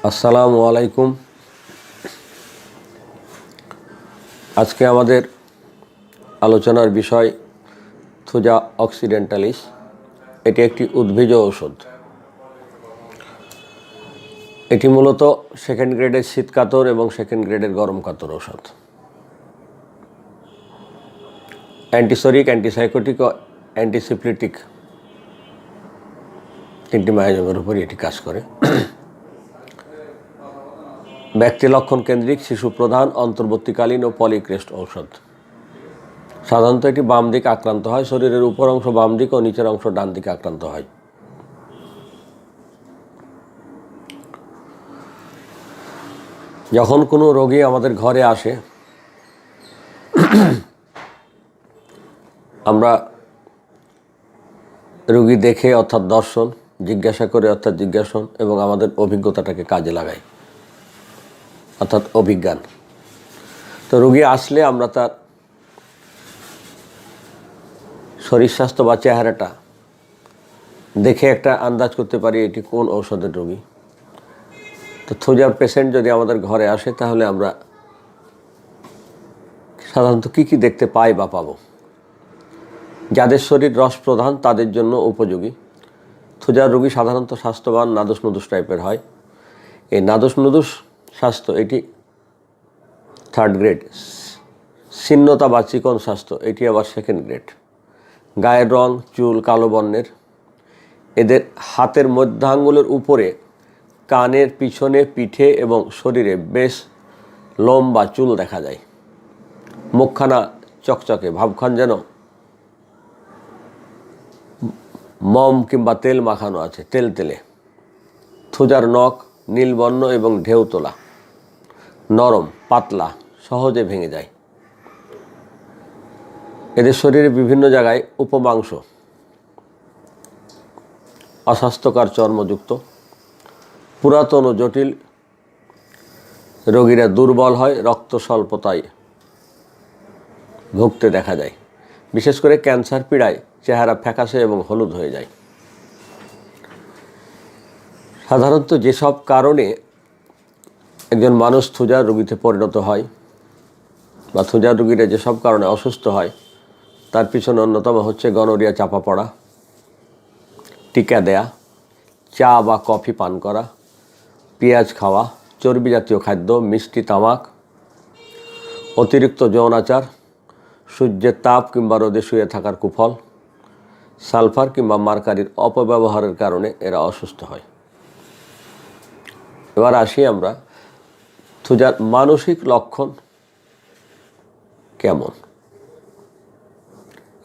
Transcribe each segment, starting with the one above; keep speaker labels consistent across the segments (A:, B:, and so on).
A: আসসালামু আলাইকুম। আজকে আমাদের আলোচনার বিষয় থুজা অক্সিডেন্টালিস। এটি একটি উদ্ভিজ ঔষধ। এটি মূলত সেকেন্ড গ্রেডের শীতকাতর এবং সেকেন্ড গ্রেডের গরম কাতর ঔষধ। অ্যান্টিসরিক, অ্যান্টিসাইকোটিক ও অ্যান্টিসিপ্লিটিক তিনটি মায়াজমের উপরই এটি কাজ করে। ব্যক্তি লক্ষণ কেন্দ্রিক, শিশু প্রধান, অন্তর্বর্তীকালীন ও পলিক্রেস্ট ঔষধ। সাধারণত এটি বাম দিকে আক্রান্ত হয়। শরীরের উপর অংশ বাম দিক ও নিচের অংশ ডান দিকে আক্রান্ত হয়। যখন কোনো রোগী আমাদের ঘরে আসে, আমরা রোগী দেখে অর্থাৎ দর্শন, জিজ্ঞাসা করে অর্থাৎ জিজ্ঞাসন, এবং আমাদের অভিজ্ঞতাটাকে কাজে লাগাই অর্থাৎ অভিজ্ঞান। তো রোগী আসলে আমরা তার শরীর স্বাস্থ্য বা চেহারাটা দেখে একটা আন্দাজ করতে পারি এটি কোন ঔষধের রোগী। তো থুজার পেশেন্ট যদি আমাদের ঘরে আসে তাহলে আমরা সাধারণত কী দেখতে পাই বা পাবো। যাদের শরীর রস প্রধান তাদের জন্য উপযোগী। থুজার রোগী সাধারণত স্বাস্থ্যবান, নাদুস নুদুস টাইপের হয়। এই নাদুস নুদুস স্বাস্থ্য এটি থার্ড গ্রেড। শীর্ণতা বা চিকন স্বাস্থ্য এটি আবার সেকেন্ড গ্রেড। গায়ের রং চুল কালো বর্ণের। এদের হাতের মধ্যাঙ্গুলের উপরে, কানের পিছনে, পিঠে এবং শরীরে বেশ লোম বা চুল দেখা যায়। মুখখানা চকচকে, ভাবখান যেন মম কিংবা তেল মাখানো আছে, তেলতেলে। থুজার নখ নীলবর্ণ এবং ঢেউ তোলা, নরম, পাতলা, সহজে ভেঙে যায়। এদের শরীরে বিভিন্ন জায়গায় উপমাংস, অস্বাস্থ্যকর চর্মযুক্ত। পুরাতন ও জটিল রোগীরা দুর্বল হয়, রক্ত স্বল্পতায় ভুগতে দেখা যায়। বিশেষ করে ক্যান্সার পীড়ায় চেহারা ফ্যাকাশে এবং হলুদ হয়ে যায়। সাধারণত যেসব কারণে একজন মানুষ থুজার রোগীতে পরিণত হয় বা থুজার রোগীরা যেসব কারণে অসুস্থ হয় তার পিছনে অন্যতম হচ্ছে গনোরিয়া চাপা পড়া, টিকা দেয়া, চা বা কফি পান করা, পেঁয়াজ খাওয়া, চর্বি জাতীয় খাদ্য, মিষ্টি, তামাক, অতিরিক্ত যৌনাচার, সূর্যের তাপ কিংবা রোদে শুয়ে থাকার কুফল, সালফার কিংবা মার্কারির অপব্যবহারের কারণে এরা অসুস্থ হয়। এবার আসি আমরা থুজার মানসিক লক্ষণ কেমন।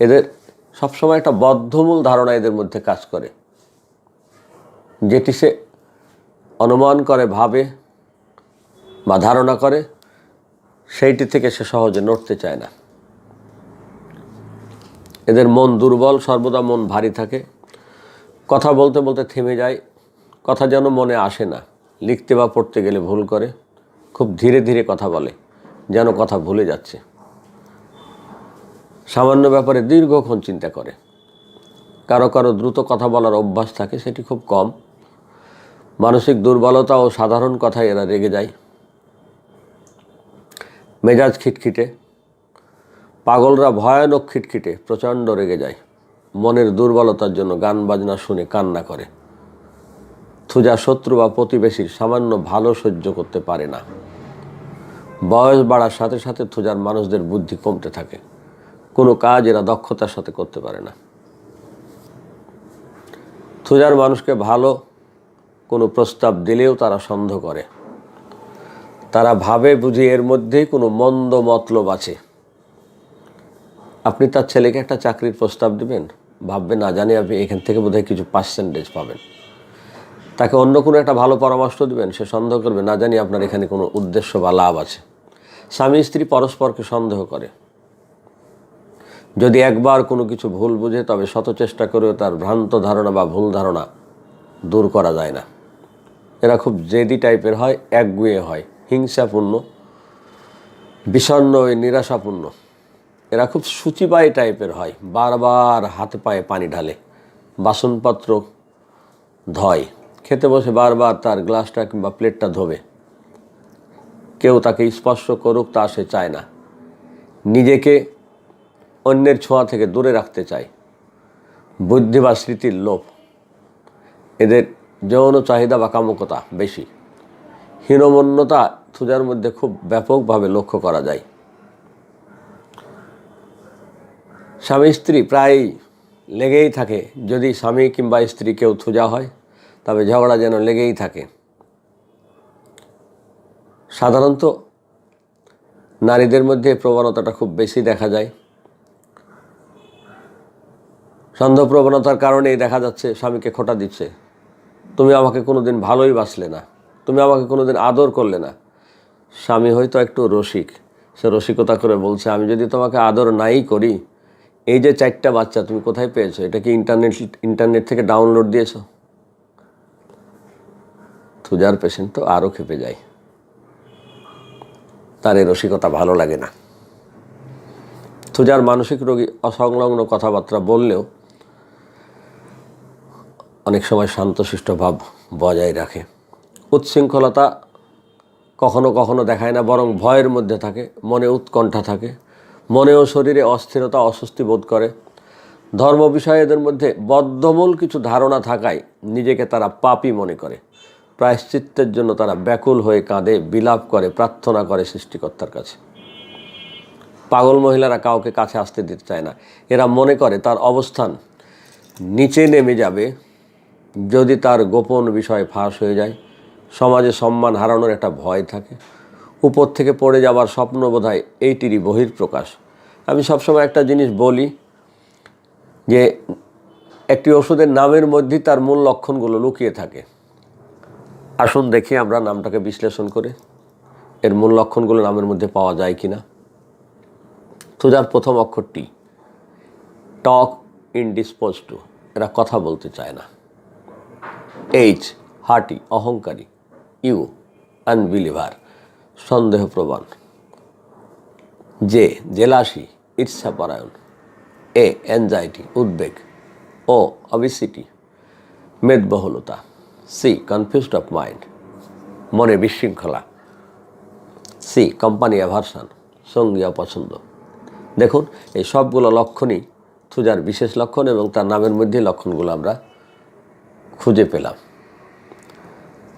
A: এদের সবসময় একটা বদ্ধমূল ধারণা এদের মধ্যে কাজ করে, যেটি সে অনুমান করে, ভাবে বা ধারণা করে, সেইটি থেকে সে সহজে নড়তে চায় না। এদের মন দুর্বল, সর্বদা মন ভারী থাকে। কথা বলতে বলতে থেমে যায়, কথা যেন মনে আসে না। লিখতে বা পড়তে গেলে ভুল করে। খুব ধীরে ধীরে কথা বলে, যেন কথা ভুলে যাচ্ছে। সামান্য ব্যাপারে দীর্ঘক্ষণ চিন্তা করে। কারো কারো দ্রুত কথা বলার অভ্যাস থাকে, সেটি খুব কম। মানসিক দুর্বলতা ও সাধারণ কথায় এরা রেগে যায়। মেজাজ খিটখিটে। পাগলরা ভয়ানক খিটখিটে, প্রচণ্ড রেগে যায়। মনের দুর্বলতার জন্য গান বাজনা শুনে কান্না করে। থুজা শত্রু বা প্রতিবেশীর সামান্য ভালো সহ্য করতে পারে না। বয়স বাড়ার সাথে সাথে থুজার মানুষদের বুদ্ধি কমতে থাকে। কোনো কাজ এরা দক্ষতার সাথে করতে পারে না। থুজার মানুষকে ভালো কোনো প্রস্তাব দিলেও তারা সন্দেহ করে। তারা ভাবে বুঝি এর মধ্যেই কোনো মন্দ মতলব আছে। আপনি তার ছেলেকে একটা চাকরির প্রস্তাব দিবেন, ভাববে না জানি আপনি এখান থেকে বোধহয় কিছু পার্সেন্টেজ পাবেন। তাকে অন্য কোনো একটা ভালো পরামর্শ দিবেন, সে সন্দেহ করবে না জানি আপনার এখানে কোনো উদ্দেশ্য বা লাভ আছে। স্বামী স্ত্রী পরস্পরকে সন্দেহ করে। যদি একবার কোনো কিছু ভুল বুঝে তবে শত চেষ্টা করেও তার ভ্রান্ত ধারণা বা ভুল ধারণা দূর করা যায় না। এরা খুব জেদি টাইপের হয়, একগুঁয়ে হয়, হিংসাপূর্ণ, বিষণ্ণ ও নিরাশাপূর্ণ। এরা খুব সূচিবায়ী টাইপের হয়, বারবার হাতে পায়ে পানি ঢালে, বাসনপত্র ধয়, খেতে বসে বারবার তার গ্লাসটা কিংবা প্লেটটা ধোবে, কেউ তাকে স্পর্শ করুক তা সে চায় না, নিজেকে অন্যের ছোঁয়া থেকে দূরে রাখতে চায়। বুদ্ধি বা স্মৃতির লোভ, এদের যৌন চাহিদা বা কামুকতা বেশি। হীনমন্যতা থুজার মধ্যে খুব ব্যাপকভাবে লক্ষ্য করা যায়। স্বামী স্ত্রী প্রায়ই লেগেই থাকে। যদি স্বামী কিংবা স্ত্রী কেউ থুজা হয় তবে ঝগড়া যেন লেগেই থাকে। সাধারণত নারীদের মধ্যে প্রবণতাটা খুব বেশি দেখা যায়। সন্দেহ প্রবণতার কারণেই দেখা যাচ্ছে স্বামীকে খোঁটা দিচ্ছে, তুমি আমাকে কোনোদিন ভালোই বাসলে না, তুমি আমাকে কোনোদিন আদর করলে না। স্বামী হয়তো একটু রসিক, সে রসিকতা করে বলছে, আমি যদি তোমাকে আদর নাই করি, এই যে 4টা বাচ্চা তুমি কোথায় পেয়েছো? এটা কি ইন্টারনেট থেকে ডাউনলোড দিয়েছো? থুজার পেশেন্ট তো আরও খেপে যায়, তার এই রসিকতা ভালো লাগে না। থুজার মানসিক রোগী অসংলগ্ন কথাবার্তা বললেও অনেক সময় শান্তশিষ্ট ভাব বজায় রাখে। উচ্ছৃঙ্খলতা কখনো কখনো দেখায় না, বরং ভয়ের মধ্যে থাকে, মনে উৎকণ্ঠা থাকে, মনে ও শরীরে অস্থিরতা অস্বস্তি বোধ করে। ধর্ম বিষয়ে এদের মধ্যে বদ্ধমূল কিছু ধারণা থাকায় নিজেকে তারা পাপী মনে করে। প্রায়শ্চিত্তের জন্য তারা ব্যাকুল হয়ে কাঁদে, বিলাপ করে, প্রার্থনা করে সৃষ্টিকর্তার কাছে। পাগল মহিলারা কাউকে কাছে আসতে দিতে চায় না। এরা মনে করে তার অবস্থান নিচে নেমে যাবে যদি তার গোপন বিষয় ফাঁস হয়ে যায়। সমাজে সম্মান হারানোর একটা ভয় থাকে। উপর থেকে পড়ে যাবার স্বপ্ন বোধহয় এইটিরই বহিঃপ্রকাশ। আমি সবসময় একটা জিনিস বলি যে একটি ওষুধের নামের মধ্যেই তার মূল লক্ষণগুলো লুকিয়ে থাকে। আসুন দেখি আমরা নামটাকে বিশ্লেষণ করে এর মূল লক্ষণগুলো নামের মধ্যে পাওয়া যায় কিনা। থুজার প্রথম অক্ষরটি টক ইনডিসপোজ টু, এরা কথা বলতে চায় না। এইচ হার্টি, অহংকারী। ইউ আনবিলিভার, সন্দেহপ্রবণ। জে জেলাসি, ঈর্ষাপরায়ণ। এ অ্যাংজাইটি, উদ্বেগ। ও অবিসিটি, মেদবহুলতা। সি কনফিউজড অফ মাইন্ড, মনে বিশৃঙ্খলা। সি কোম্পানি অ্যাভারশন, সঙ্গী অপছন্দ। দেখুন এই সবগুলো লক্ষণই থুজার বিশেষ লক্ষণ এবং তার নামের মধ্যে লক্ষণগুলো আমরা খুঁজে পেলাম।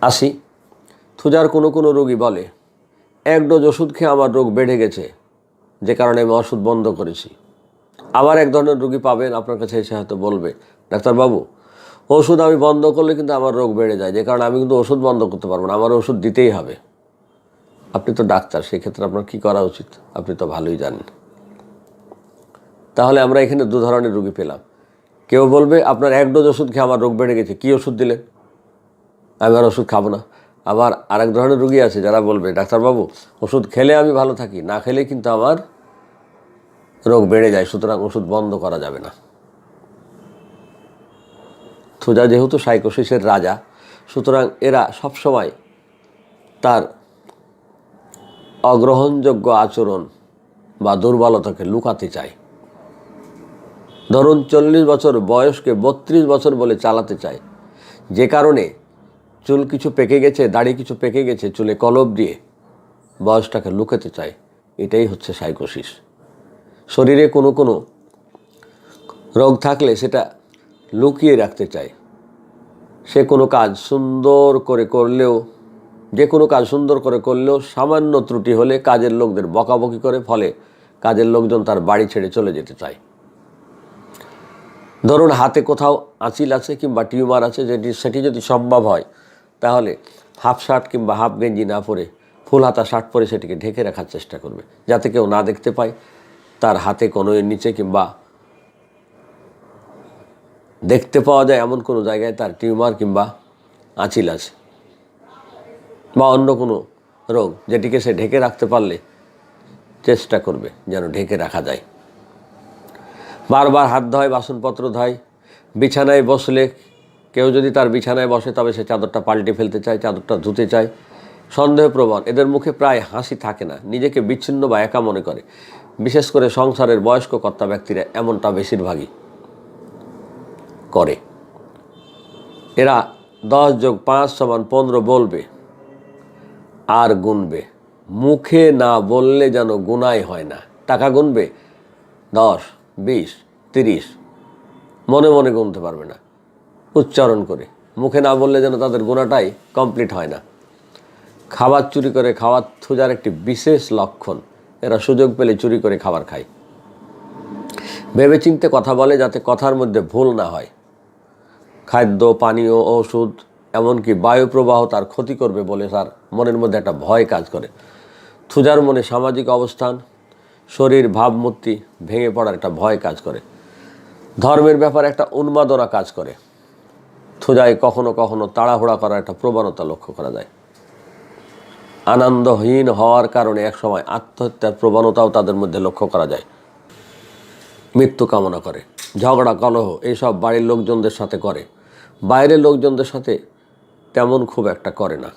A: আসি, থুজার কোনো কোনো রোগী বলে, 1 ডোজ ওষুধ খেয়ে আমার রোগ বেড়ে গেছে, যে কারণে আমি ওষুধ বন্ধ করেছি। আবার এক ধরনের রোগী পাবেন আপনার কাছে এসে হয়তো বলবে, ডাক্তারবাবু ওষুধ আমি বন্ধ করলে কিন্তু আমার রোগ বেড়ে যায়, যে কারণে আমি কিন্তু ওষুধ বন্ধ করতে পারবো না, আমার ওষুধ দিতেই হবে। আপনি তো ডাক্তার, সেই ক্ষেত্রে আপনার কী করা উচিত আপনি তো ভালোই জানেন। তাহলে আমরা এখানে 2 ধরনের রোগী পেলাম। কেউ বলবে আপনার 1 ডোজ ওষুধ খেয়ে আমার রোগ বেড়ে গেছে, কী ওষুধ দিলেন, আমি আর ওষুধ খাবো না। আবার আরেক ধরনের রোগী আছে যারা বলবে, ডাক্তারবাবু ওষুধ খেলে আমি ভালো থাকি, না খেলে কিন্তু আমার রোগ বেড়ে যায়, সুতরাং ওষুধ বন্ধ করা যাবে না। থুজা যেহেতু সাইকোসিসের রাজা, সুতরাং এরা সবসময় তার অগ্রহণযোগ্য আচরণ বা দুর্বলতাকে লুকাতে চায়। ধরুন 40 বছর বয়সকে 32 বছর বলে চালাতে চায়, যে কারণে চুল কিছু পেকে গেছে, দাড়ি কিছু পেকে গেছে, চুলে কলপ দিয়ে বয়সটাকে লুকাতে চায়। এটাই হচ্ছে সাইকোসিস। শরীরে কোনো কোনো রোগ থাকলে সেটা লুকিয়ে রাখতে চায়। সে কোনো কাজ সুন্দর করে করলেও, যে কোনো কাজ সুন্দর করে করলেও সামান্য ত্রুটি হলে কাজের লোকদের বকাবকি করে, ফলে কাজের লোকজন তার বাড়ি ছেড়ে চলে যেতে চায়। ধরুন হাতে কোথাও আঁচিল আছে কিংবা টিউমার আছে, সেটি যদি সম্ভব হয় তাহলে হাফ শার্ট কিংবা হাফ গেঞ্জি না পরে ফুল হাতা শার্ট পরে সেটিকে ঢেকে রাখার চেষ্টা করবে, যাতে কেউ না দেখতে পায় তার হাতে কনুইয়ের নিচে কিংবা দেখতে পাওয়া যায় এমন কোনো জায়গায় তার টিউমার কিংবা আঁচিল আছে বা অন্য কোনো রোগ, যেটিকে সে ঢেকে রাখতে পারলে চেষ্টা করবে যেন ঢেকে রাখা যায়। বারবার হাত ধোয়, বাসনপত্র ধোয়। বিছানায় বসলে কেউ যদি তার বিছানায় বসে তবে সে চাদরটা পাল্টে ফেলতে চায়, চাদরটা ধুতে চায়। সন্দেহপ্রবণ, এদের মুখে প্রায় হাসি থাকে না, নিজেকে বিচ্ছিন্ন বা একা মনে করে। বিশেষ করে সংসারের বয়স্ক কর্তা ব্যক্তিরা এমনটা বেশিরভাগই করে। এরা 10 যোগ 5 সমান 15 বলবে আর গুনবে। মুখে না বললে যেন গুনাই হয় না। টাকা গুনবে 10, 20, 30, মনে মনে গুনতে পারবে না, উচ্চারণ করে। মুখে না বললে যেন তাদের গুণাটাই কমপ্লিট হয় না। খাবার চুরি করে খাওয়ার থুজার একটি বিশেষ লক্ষণ। এরা সুযোগ পেলে চুরি করে খাবার খায়। ভেবেচিন্তে কথা বলে যাতে কথার মধ্যে ভুল না হয়। খাদ্য, পানীয়, ওষুধ, এমনকি বায়ু প্রবাহ তার ক্ষতি করবে বলে তার মনের মধ্যে একটা ভয় কাজ করে। থুজার মনে সামাজিক অবস্থান, শরীর, ভাবমূর্তি ভেঙে পড়ার একটা ভয় কাজ করে। ধর্মের ব্যাপারে একটা উন্মাদনা কাজ করে। থুজায় কখনো কখনো তাড়াহুড়া করার একটা প্রবণতা লক্ষ্য করা যায়। আনন্দহীন হওয়ার কারণে একসময় আত্মহত্যার প্রবণতাও তাদের মধ্যে লক্ষ্য করা যায়। মৃত্যু কামনা করে, ঝগড়া কলহ এইসব বাড়ির লোকজনদের সাথে করে, বাইরের লোকজনদের সাথে তেমন খুব একটা করে না।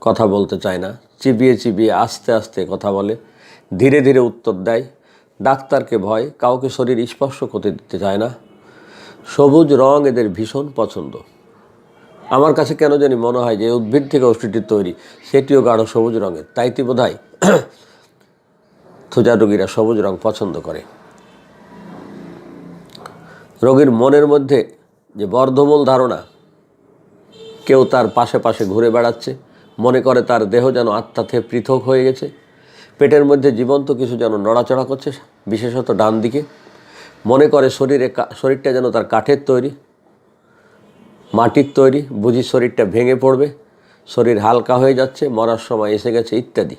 A: কথা বলতে চায় না, চিবিয়ে চিবিয়ে আস্তে আস্তে কথা বলে, ধীরে ধীরে উত্তর দেয়। ডাক্তারকে ভয়, কাউকে শরীর স্পর্শ করতে দিতে চায় না। সবুজ রং এদের ভীষণ পছন্দ। আমার কাছে কেন জানি মনে হয় যে উদ্ভিদ থেকে ওষুধটি তৈরি সেটিও গাঢ় সবুজ রঙের, তাইতে বোধহয় থুজা রোগীরা সবুজ রং পছন্দ করে। রোগীর মনের মধ্যে যে বদ্ধমূল ধারণা কেউ তার পাশে পাশে ঘুরে বেড়াচ্ছে, মনে করে তার দেহ যেন আত্মা থেকে পৃথক হয়ে গেছে, পেটের মধ্যে জীবন্ত কিছু যেন নড়াচড়া করছে, বিশেষত ডান দিকে। মনে করে শরীরটা যেন তার কাঠের তৈরি, মাটির তৈরি, বুঝি শরীরটা ভেঙে পড়বে, শরীর হালকা হয়ে যাচ্ছে, মরার সময় এসে গেছে ইত্যাদি।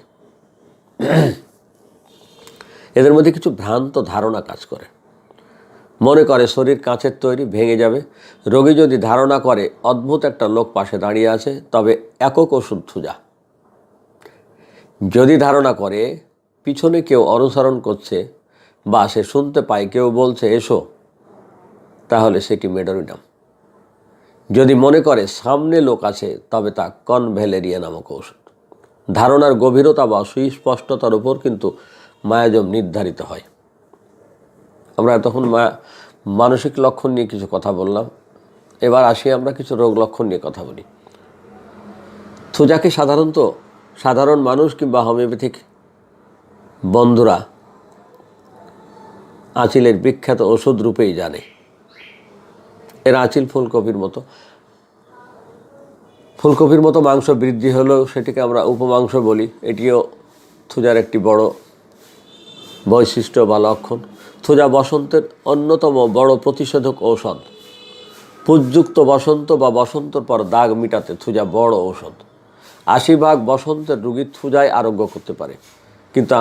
A: এদের মধ্যে কিছু ভ্রান্ত ধারণা কাজ করে। মনে করে শরীর কাঁচের তৈরি, ভেঙে যাবে। রোগী যদি ধারণা করে অদ্ভুত একটা লোক পাশে দাঁড়িয়ে আছে, তবে একক ওষুধ থুজা। যদি ধারণা করে পিছনে কেউ অনুসরণ করছে বা সে শুনতে পায় কেউ বলছে এসো, তাহলে সেটি মেডোরিনাম। যদি মনে করে সামনে লোক আছে, তবে তা কনভ্যালেরিয়া নামক ওষুধ। ধারণার গভীরতা বা সুস্পষ্টতার উপর কিন্তু মায়াজম নির্ধারিত হয়। আমরা তখন মানসিক লক্ষণ নিয়ে কিছু কথা বললাম, এবার আসি আমরা কিছু রোগ লক্ষণ নিয়ে কথা বলি। থুজাকে সাধারণত সাধারণ মানুষ কিংবা হোমিওপ্যাথিক বন্ধুরা আঁচিলের বিখ্যাত ওষুধ রূপেই জানে। এর আঁচিল ফুলকপির মতো মাংস বৃদ্ধি হলেও সেটিকে আমরা উপমাংস বলি। এটিও থুজার একটি বড় বৈশিষ্ট্য বা লক্ষণ। থুজা বসন্তের অন্যতম বড় প্রতিষেধক ঔষধ। পুজযুক্ত বসন্ত বা বসন্তর পর দাগ মিটাতে থুজা বড় ঔষধ। 80% বসন্তের রোগী থুজায় আরোগ্য করতে পারে, কিন্তু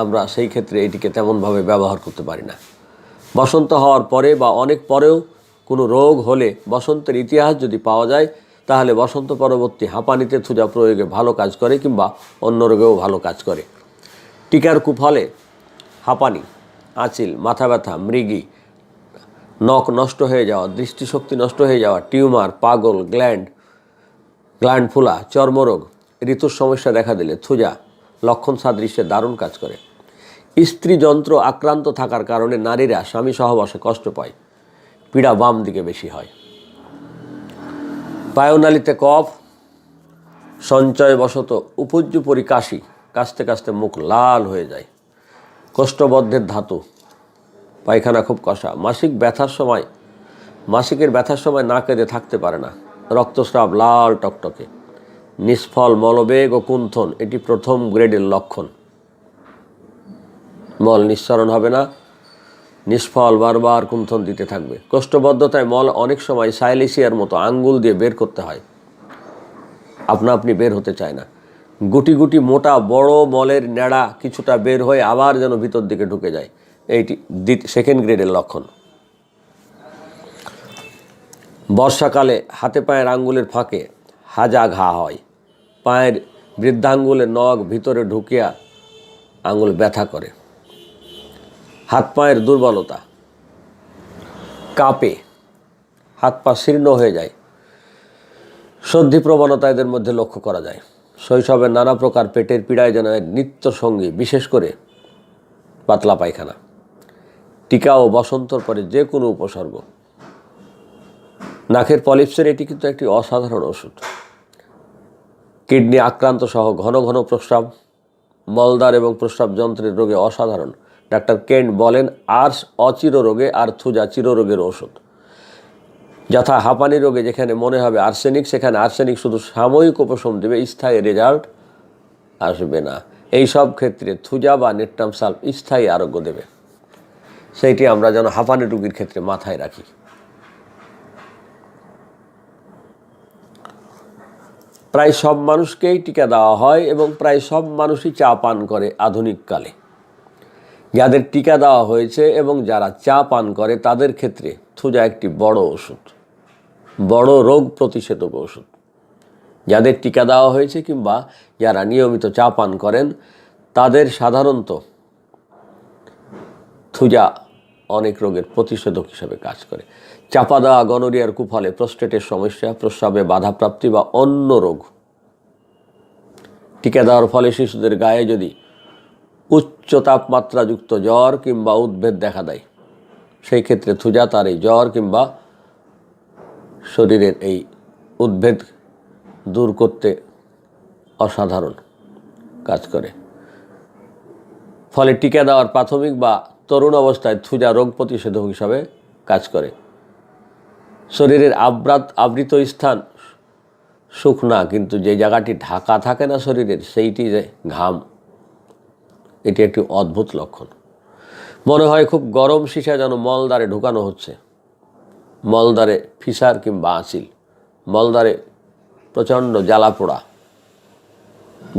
A: আমরা সেই ক্ষেত্রে এটিকে তেমনভাবে ব্যবহার করতে পারি না। বসন্ত হওয়ার পরে বা অনেক পরেও কোনো রোগ হলে বসন্তের ইতিহাস যদি পাওয়া যায়, তাহলে বসন্ত পরবর্তী হাঁপানিতে থুজা প্রয়োগে ভালো কাজ করে কিংবা অন্য রোগেও ভালো কাজ করে। টিকার কুফলে হাঁপানি, আঁচিল, মাথা ব্যথা, মৃগী, নখ নষ্ট হয়ে যাওয়া, দৃষ্টিশক্তি নষ্ট হয়ে যাওয়া, টিউমার, পাগল, গ্ল্যান্ড ফোলা, চর্মরোগ, ঋতুর সমস্যা দেখা দিলে থুজা লক্ষণ সাদৃশ্যে দারুণ কাজ করে। স্ত্রী যন্ত্র আক্রান্ত থাকার কারণে নারীরা স্বামী সহবাসে কষ্ট পায়, পীড়া বাম দিকে বেশি হয়। বায়ুনালীতে কফ, সঞ্চয়বশত উপর্যুপরি কাশি, কাশতে কাশতে মুখ লাল হয়ে যায়। কোষ্ঠবদ্ধের ধাতু, পায়খানা খুব কষা। মাসিকের ব্যথার সময় না কেঁদে থাকতে পারে না। রক্তস্রাব লাল টকটকে। নিষ্ফল মলবেগ ও কুণ্ঠন, এটি প্রথম গ্রেডের লক্ষণ। মল নিঃসরণ হবে না, নিষ্ফল, বারবার কুণ্ঠন দিতে থাকবে। কোষ্ঠবদ্ধতায় মল অনেক সময় সাইলেসিয়ার মতো আঙ্গুল দিয়ে বের করতে হয়, আপনা আপনি বের হতে চায় না। গুটি গুটি মোটা বড় মলের ন্যাড়া কিছুটা বের হয়ে আবার যেন ভিতর দিকে ঢুকে যায়, এইটি সেকেন্ড গ্রেডের লক্ষণ। বর্ষাকালে হাতে পায়ের আঙ্গুলের ফাঁকে হাজা ঘা হয়। পায়ের বৃদ্ধাঙ্গুলের নখ ভিতরে ঢুকিয়া আঙ্গুল ব্যথা করে। হাত পায়ের দুর্বলতা, কাঁপে, হাত পা শীর্ণ হয়ে যায়। সন্ধি প্রবণতা এদের মধ্যে লক্ষ্য করা যায়। শৈশবের নানা প্রকার পেটের পীড়ায় যেন নিত্য সঙ্গী, বিশেষ করে পাতলা পায়খানা। টিকা ও বসন্তর পরে যে কোনো উপসর্গ। নাকের পলিপসের এটি কিন্তু একটি অসাধারণ ওষুধ। কিডনি আক্রান্ত সহ ঘন ঘন প্রস্রাব, মলদ্বার এবং প্রস্রাব যন্ত্রের রোগে অসাধারণ। ডাক্তার কেন্ট বলেন আর্স অচির রোগে আর থুজা চিররোগের ওষুধ। যথা হাঁপানি রোগে যেখানে মনে হবে আর্সেনিক, সেখানে আর্সেনিক শুধু সাময়িক উপশম দেবে, স্থায়ী রেজাল্ট আসবে না। এই সব ক্ষেত্রে থুজা বা নেট্রাম সাল্ফ স্থায়ী আরোগ্য দেবে। সেইটি আমরা যেন হাঁপানি রোগীর ক্ষেত্রে মাথায় রাখি। প্রায় সব মানুষকেই টিকা দেওয়া হয় এবং প্রায় সব মানুষই চা পান করে আধুনিক কালে। যাদের টিকা দেওয়া হয়েছে এবং যারা চা পান করে তাদের ক্ষেত্রে থুজা একটি বড় ওষুধ, বড় রোগ প্রতিষেধক ওষুধ। যাদের টিকা দেওয়া হয়েছে কিংবা যারা নিয়মিত চা পান করেন তাদের সাধারণত থুজা অনেক রোগের প্রতিষেধক হিসেবে কাজ করে। চাপা দেওয়া, গনোরিয়ার কুফলে, প্রস্টেটের সমস্যা, প্রস্রাবে বাধাপ্রাপ্তি বা অন্য রোগ। টিকা দেওয়ার ফলে শিশুদের গায়ে যদি উচ্চ তাপমাত্রাযুক্ত জ্বর কিংবা উদ্বেগ দেখা দেয়, সেই ক্ষেত্রে থুজা তার এই জ্বর কিংবা শরীরের এই উদ্বেগ দূর করতে অসাধারণ কাজ করে। ফলে টিকা দেওয়ার প্রাথমিক বা তরুণ অবস্থায় থুজা রোগ প্রতিষেধক হিসাবে কাজ করে। শরীরের আবৃত স্থান শুকনা, কিন্তু যে জায়গাটি ঢাকা থাকে না শরীরের, সেইটি যে ঘাম, এটি একটি অদ্ভুত লক্ষণ। মনে হয় খুব গরম সীসা যেন মলদ্বারে ঢুকানো হচ্ছে। মলদ্বারে ফিসার কিংবা আঁচিল, মলদ্বারে প্রচণ্ড জ্বালা পোড়া,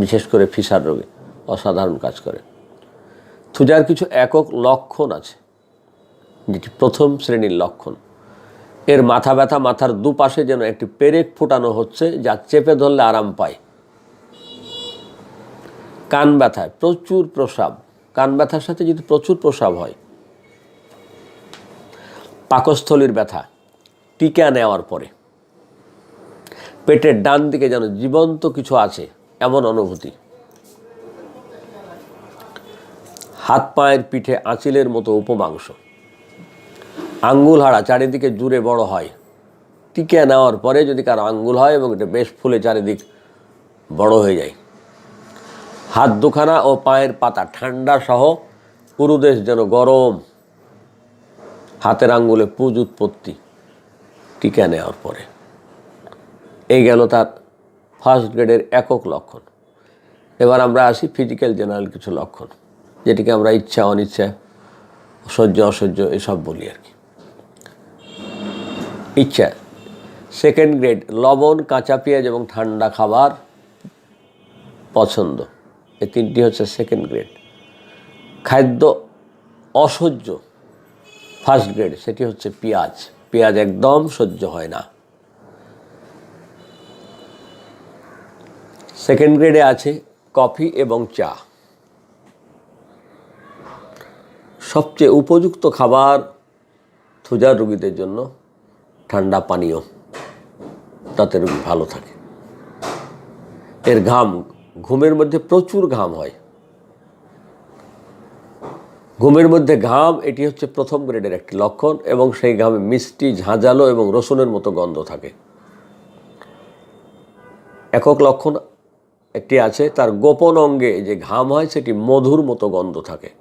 A: বিশেষ করে ফিসার রোগে অসাধারণ কাজ করে। থুজার কিছু একক লক্ষণ আছে, যেটি প্রথম শ্রেণীর লক্ষণ। এর মাথা ব্যথা, মাথার দুপাশে যেন একটি পেরেক ফুটানো হচ্ছে, যা চেপে ধরলে আরাম পায়। কান ব্যথায় প্রচুর প্রস্রাব, কান ব্যথার সাথে যদি প্রচুর প্রস্রাব হয়। পাকস্থলীর ব্যথা টিকা নেওয়ার পরে, পেটের ডান দিকে যেন জীবন্ত কিছু আছে এমন অনুভূতি। হাত পায়ের পিঠে আঁচিলের মতো উপমাংস, আঙ্গুল হাড়া চারিদিকে জুড়ে বড় হয়। টিকা নেওয়ার পরে যদি কারো আঙ্গুল হয় এবং এটা বেশ ফুলে চারিদিক বড় হয়ে যায়। হাত দুখানা ও পায়ের পাতা ঠান্ডা সহ পুরুদেশ যেন গরম। হাতের আঙ্গুলে পুজ উৎপত্তি টিকা নেওয়ার পরে। এই গেল তার ফার্স্ট গ্রেডের একক লক্ষণ। এবার আমরা আসি ফিজিক্যাল জেনারেল কিছু লক্ষণ, যেটিকে আমরা ইচ্ছা অনিচ্ছা, সহ্য অসহ্য এসব বলি আর কি। ইচ্ছা সেকেন্ড গ্রেড, লবণ, কাঁচা পেঁয়াজ এবং ঠান্ডা খাবার পছন্দ, এই তিনটি হচ্ছে সেকেন্ড গ্রেড। খাদ্য অসহ্য ফার্স্ট গ্রেড, সেটি হচ্ছে পেঁয়াজ। পেঁয়াজ একদম সহ্য হয় না। সেকেন্ড গ্রেডে আছে কফি এবং চা। সবচেয়ে উপযুক্ত খাবার থুজার রোগীদের জন্য ঠান্ডা পানীয়, তাতে রোগী ভালো থাকে। এর ঘাম, ঘুমের মধ্যে প্রচুর ঘাম হয়। ঘুমের মধ্যে ঘাম, এটি হচ্ছে প্রথম গ্রেডের একটি লক্ষণ, এবং সেই ঘামে মিষ্টি, ঝাঁঝালো এবং রসুনের মতো গন্ধ থাকে। একক লক্ষণ একটি আছে, তার গোপন অঙ্গে যে ঘাম হয় সেটি মধুর মতো গন্ধ থাকে।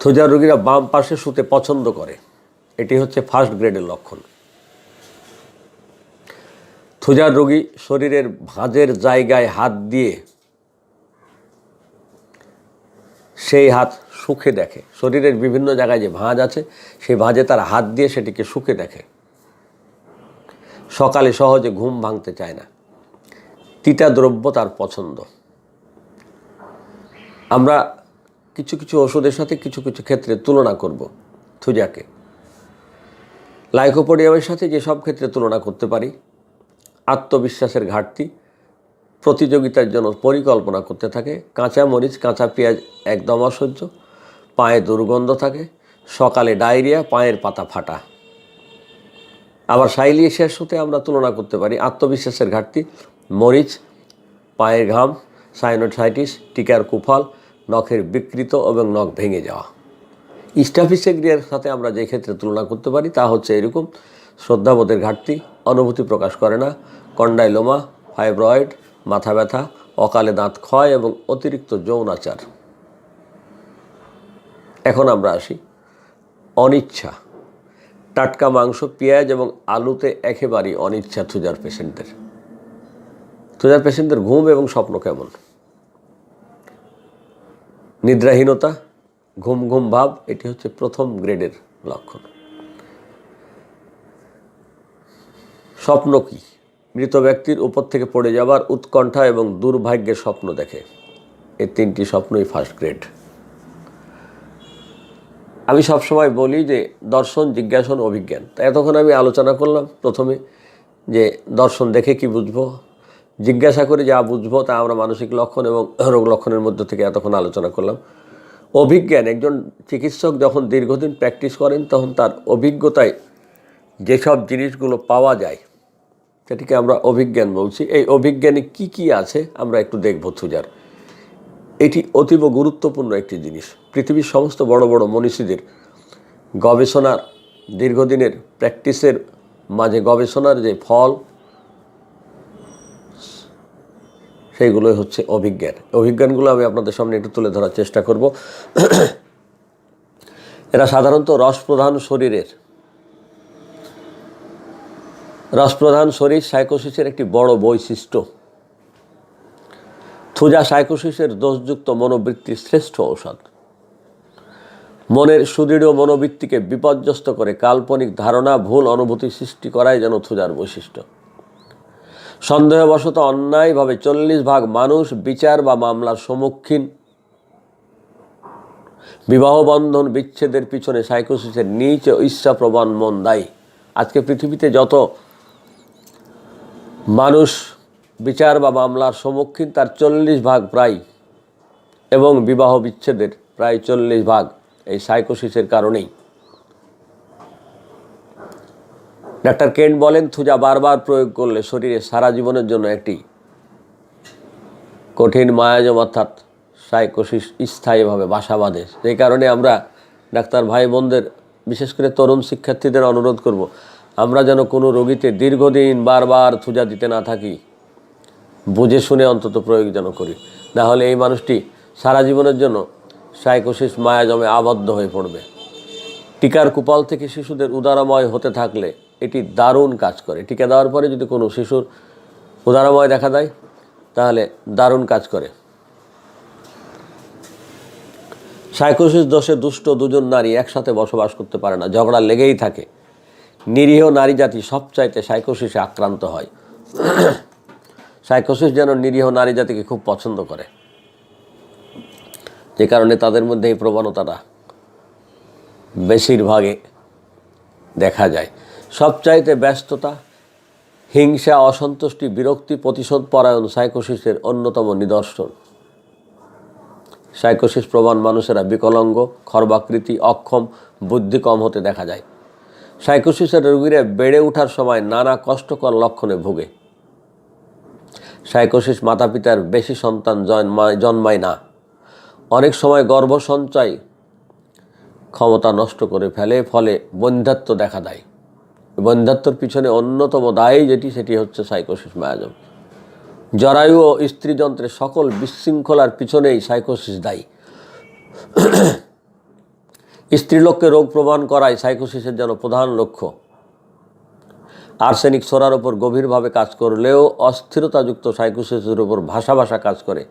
A: থুজার রোগীরা বাম পাশে শুতে পছন্দ করে, এটি হচ্ছে ফার্স্ট গ্রেডের লক্ষণ। থুজার রোগী শরীরের ভাঁজের জায়গায় হাত দিয়ে সেই হাত শুকে দেখে। শরীরের বিভিন্ন জায়গায় যে ভাঁজ আছে সেই ভাঁজে তার হাত দিয়ে সেটিকে শুকে দেখে। সকালে সহজে ঘুম ভাঙতে চায় না। তিতা দ্রব্য তার পছন্দ। আমরা কিছু কিছু ওষুধের সাথে কিছু কিছু ক্ষেত্রে তুলনা করব থুজাকে। লাইকোপোডিয়ামের সাথে যেসব ক্ষেত্রে তুলনা করতে পারি: আত্মবিশ্বাসের ঘাটতি, প্রতিযোগিতার জন্য পরিকল্পনা করতে থাকে, কাঁচা মরিচ, কাঁচা পেঁয়াজ একদম অসহ্য, পায়ে দুর্গন্ধ থাকে, সকালে ডায়রিয়া, পায়ের পাতা ফাটা। আবার সাইলিয়াসিসের সাথে আমরা তুলনা করতে পারি: আত্মবিশ্বাসের ঘাটতি, মরিচ, পায়ের ঘাম, সাইনোসাইটিস, টিকার কুফল, নখের বিকৃত এবং নখ ভেঙে যাওয়া। স্ট্যাফিসেগ্রিয়ার সাথে আমরা যে ক্ষেত্রে তুলনা করতে পারি তা হচ্ছে এরকম: শ্রদ্ধাবোধের ঘাটতি, অনুভূতি প্রকাশ করে না, কন্ডাইলোমা, ফাইব্রয়েড, মাথা ব্যথা, অকালে দাঁত ক্ষয় এবং অতিরিক্ত যৌনাচার। এখন আমরা আসি অনিচ্ছা। টাটকা মাংস, পেঁয়াজ এবং আলুতে একেবারেই অনিচ্ছা থুজার পেশেন্টদের। থুজার পেশেন্টদের ঘুম এবং স্বপ্ন কেমন? নিদ্রাহীনতা, ঘুম ঘুম ভাব, এটি হচ্ছে প্রথম গ্রেডের লক্ষণ। স্বপ্ন কি? মৃত ব্যক্তির উপর থেকে পড়ে যাবার উৎকণ্ঠা এবং দুর্ভাগ্যের স্বপ্ন দেখে। এই তিনটি স্বপ্নই ফার্স্ট গ্রেড। আমি সবসময় বলি যে দর্শন, জিজ্ঞাসন, অভিজ্ঞান। তা এতক্ষণ আমি আলোচনা করলাম প্রথমে যে দর্শন দেখে কি বুঝবো, জিজ্ঞাসা করে যা বুঝবো তা আমরা মানসিক লক্ষণ এবং রোগ লক্ষণের মধ্য থেকে এতক্ষণ আলোচনা করলাম। অভিজ্ঞান, একজন চিকিৎসক যখন দীর্ঘদিন প্র্যাকটিস করেন তখন তার অভিজ্ঞতায় যেসব জিনিসগুলো পাওয়া যায় সেটিকে আমরা অভিজ্ঞান বলছি। এই অভিজ্ঞানে কি কি আছে আমরা একটু দেখব থুজার। এটি অতীব গুরুত্বপূর্ণ একটি জিনিস। পৃথিবীর সমস্ত বড় বড় মনীষীদের গবেষণার, দীর্ঘদিনের প্র্যাকটিসের মাঝে গবেষণার যে ফল, সেইগুলোই হচ্ছে অভিজ্ঞান। অভিজ্ঞানগুলো আমি আপনাদের সামনে একটু তুলে ধরার চেষ্টা করব। এরা সাধারণত রসপ্রধান শরীরের, রসপ্রধান শরীর সাইকোসিসের একটি বড় বৈশিষ্ট্য। থুজা সাইকোসিসের দোষযুক্ত মনোবৃত্তির শ্রেষ্ঠ ঔষধ। মনের সুদৃঢ় মনোবৃত্তিকে বিপর্যস্ত করে কাল্পনিক ধারণা, ভুল অনুভূতি সৃষ্টি করাই যেন থুজার বৈশিষ্ট্য। সন্দেহবশত অন্যায়ভাবে 40% মানুষ বিচার বা মামলার সম্মুখীন। বিবাহবন্ধন বিচ্ছেদের পিছনে সাইকোসিসের নীচ ও ঈর্ষাপ্রবণ মন দায়ী। আজকে পৃথিবীতে যত মানুষ বিচার বা মামলার সম্মুখীন তার 40% প্রায়, এবং বিবাহ বিচ্ছেদের প্রায় 40% এই সাইকোসিসের কারণেই। ডাক্তার কেন্ট বলেন, থুজা বারবার প্রয়োগ করলে শরীরে সারা জীবনের জন্য একটি কঠিন মায়াজম অর্থাৎ সাইকোসিস স্থায়ীভাবে বাসা বাঁধে। সেই কারণে আমরা ডাক্তার ভাই বোনদের, বিশেষ করে তরুণ শিক্ষার্থীদের অনুরোধ করব, আমরা যেন কোনো রোগীতে দীর্ঘদিন বারবার থুজা দিতে না থাকি, বুঝে শুনে অন্তত প্রয়োগ যেন করি। না হলে এই মানুষটি সারা জীবনের জন্য সাইকোসিস মায়াজমে আবদ্ধ হয়ে পড়বে। টিকার কুপাল থেকে শিশুদের উদারময় হতে থাকলে এটি দারুণ কাজ করে। টিকা দেওয়ার পরে যদি কোনো শিশুর উদারময় দেখা দেয় তাহলে দারুণ কাজ করে। সাইকোসিস দোষে দুষ্ট দুজন নারী একসাথে বসবাস করতে পারে না, ঝগড়া লেগেই থাকে। নিরীহ নারী জাতি সবচাইতে সাইকোসিসে আক্রান্ত হয়। সাইকোসিস যেন নিরীহ নারী জাতিকে খুব পছন্দ করে, যে কারণে তাদের মধ্যে এই প্রবণতাটা বেশিরভাগে দেখা যায়। সবচাইতে ব্যস্ততা, হিংসা, অসন্তুষ্টি, বিরক্তি, প্রতিশোধ পরায়ণ সাইকোসিসের অন্যতম নিদর্শন। সাইকোসিস প্রবণ মানুষেরা বিকলাঙ্গ, খর্বাকৃতি, অক্ষম, বুদ্ধি কম হতে দেখা যায়। সাইকোসিসের রোগীরা বেড়ে ওঠার সময় নানা কষ্টকর লক্ষণে ভোগে। সাইকোসিস মাতা পিতার বেশি সন্তান জন্মায় না। অনেক সময় গর্ভ সঞ্চয় ক্ষমতা নষ্ট করে ফেলে, ফলে বন্ধ্যাত্ব দেখা দেয়। বন্ধ্যাত্বর পিছনে অন্যতম দায়ী সেটি হচ্ছে সাইকোসিস মায়াজম। জরায়ু ও স্ত্রীযন্ত্রের সকল বিশৃঙ্খলার পিছনেই সাইকোসিস দায়ী। স্ত্রীলোককে রোগ প্রমাণ করাই সাইকোসিসের যেন প্রধান লক্ষ্য। আর্সেনিক ছোড়ার ওপর গভীরভাবে কাজ করলেও অস্থিরতাযুক্ত সাইকোসিসের উপর ভাষা কাজ করে।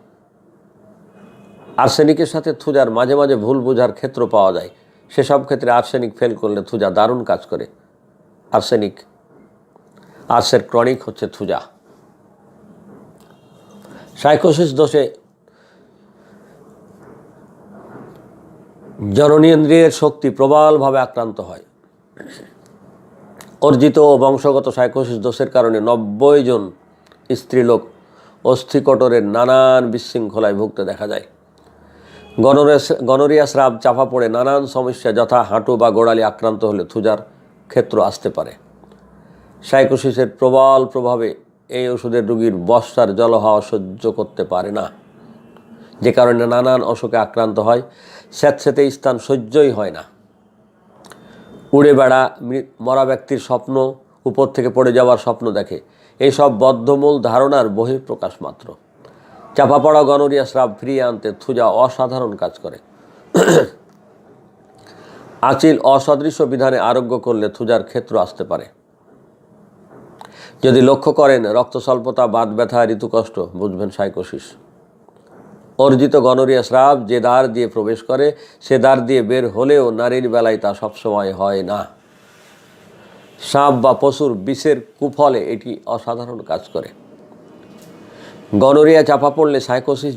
A: আর্সেনিকের সাথে থুজার মাঝে মাঝে ভুল বোঝার ক্ষেত্র পাওয়া যায়। সেসব ক্ষেত্রে আর্সেনিক ফেল করলে থুজা দারুণ কাজ করে। আর্সের ক্রনিক হচ্ছে থুজা। সাইকোসিস দোষে জননেন্দ্রিয়ের শক্তি প্রবলভাবে আক্রান্ত হয়। অর্জিত ও বংশগত সাইকোসিস দোষের কারণে 90 জন স্ত্রীলোক অস্থিকটরের নানান বিশৃঙ্খলায় ভুগতে দেখা যায়। গনোরিয়া স্রাব চাপা পড়ে নানান সমস্যা, যথা হাঁটু বা গোড়ালি আক্রান্ত হলে থুজার ক্ষেত্র আসতে পারে। সাইকোসিসের প্রবল প্রভাবে এই ওষুধের রোগীর বর্ষার জল হাওয়া সহ্য করতে পারে না, যে কারণে নানান অসুখে আক্রান্ত হয়। স্যাঁতস্যাঁতে স্থান সহ্যই হয় না। উড়ে বেড়া, মরা ব্যক্তির স্বপ্ন, উপর থেকে পড়ে যাওয়ার স্বপ্ন দেখে, এইসব বদ্ধমূল ধারণার বহিঃপ্রকাশ মাত্র। চাপা পড়া গনোরিয়া স্রাব ফিরিয়ে আনতে থুজা অসাধারণ কাজ করে। আচিল অসদৃশ্য বিধানে আরোগ্য করলে থুজার ক্ষেত্র আসতে পারে। যদি লক্ষ্য করেন রক্ত স্বল্পতা, বাত ব্যথা, ঋতুকষ্ট, বুঝবেন সাইকোসিস। অর্জিত গনোরিয়া স্রাব যে দ্বার দিয়ে প্রবেশ করে সে দ্বার দিয়ে বের হলেও নারীর বেলায় তা সবসময় হয় না। সাপ বা পশুর বিষের কুফলে এটি অসাধারণ কাজ করে। গনোরিয়া চাপা পড়ে সাইকোসিস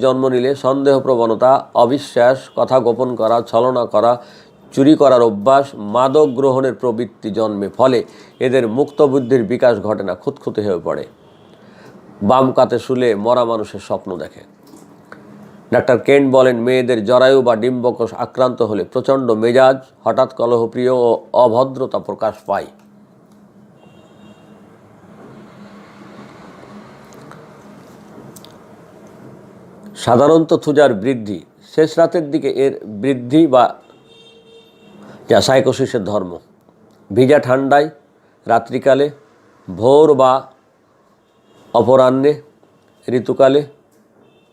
A: জন্ম নিলে সন্দেহ প্রবণতা, অবিশ্বাস, কথা গোপন করা, ছলনা করা, চুরি করার অভ্যাস, মাদক গ্রহণের প্রবৃত্তি জন্মে। ফলে এদের মুক্ত বুদ্ধির বিকাশ ঘটে না, খুঁতখুঁতে হয়ে পড়ে। বাম কাতে শুলে মরা মানুষের স্বপ্ন দেখে। ডাক্তার কেন্ট বলেন, মেয়েদের জরায়ু বা ডিম্বকোষ আক্রান্ত হলে প্রচণ্ড মেজাজ, হঠাৎ কলহপ্রিয় ও অভদ্রতা প্রকাশ পায়। সাধারণত থুজার বৃদ্ধি শেষ রাতের দিকে, এর বৃদ্ধি বা যা সাইকোসিসের ধর্ম। ভিজা ঠান্ডায়, রাত্রিকালে, ভোর বা অপরাহ্নে, ঋতুকালে,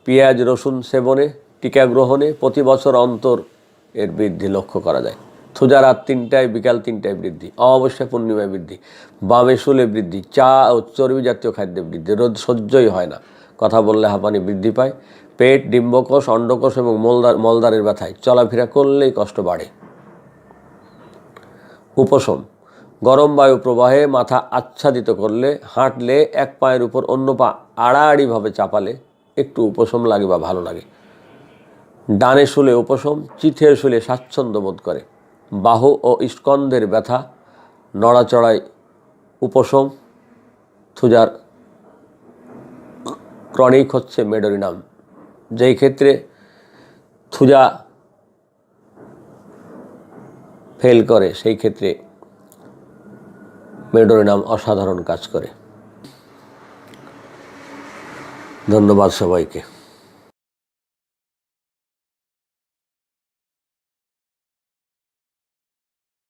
A: পেঁয়াজ রসুন সেবনে, টিকা গ্রহণে প্রতি বছর অন্তর এর বৃদ্ধি লক্ষ্য করা যায়। থুজা রাত 3টায়, বিকাল 3টায় বৃদ্ধি, অমাবস্যা পূর্ণিমায় বৃদ্ধি, বামে শুলে বৃদ্ধি, চা ও চর্বি জাতীয় খাদ্যে বৃদ্ধি, রোদ সহ্যই হয় না, কথা বললে হাঁপানি বৃদ্ধি পায়, পেট, ডিম্বকোষ, অন্ডকোষ এবং মলদ্বারের ব্যথায়, চলাফেরা করলেই কষ্ট বাড়ে। উপশম: গরম বায়ু প্রবাহে মাথা আচ্ছাদিত করলে, হাঁটলে, এক পায়ের উপর অন্য পা আড়াআড়িভাবে চাপালে একটু উপশম লাগে বা ভালো লাগে। ডানে শুলে উপশম, চিঠে শুলে স্বাচ্ছন্দ্য বোধ করে। বাহু ও স্কন্ধের ব্যথা, নড়াচড়ায় উপশম। থুজার ক্রনিক হচ্ছে মেডোরিনাম। যেই ক্ষেত্রে থুজা ফেল করে সেই ক্ষেত্রে মেডোরিনাম অসাধারণ কাজ করে। ধন্যবাদ সবাইকে।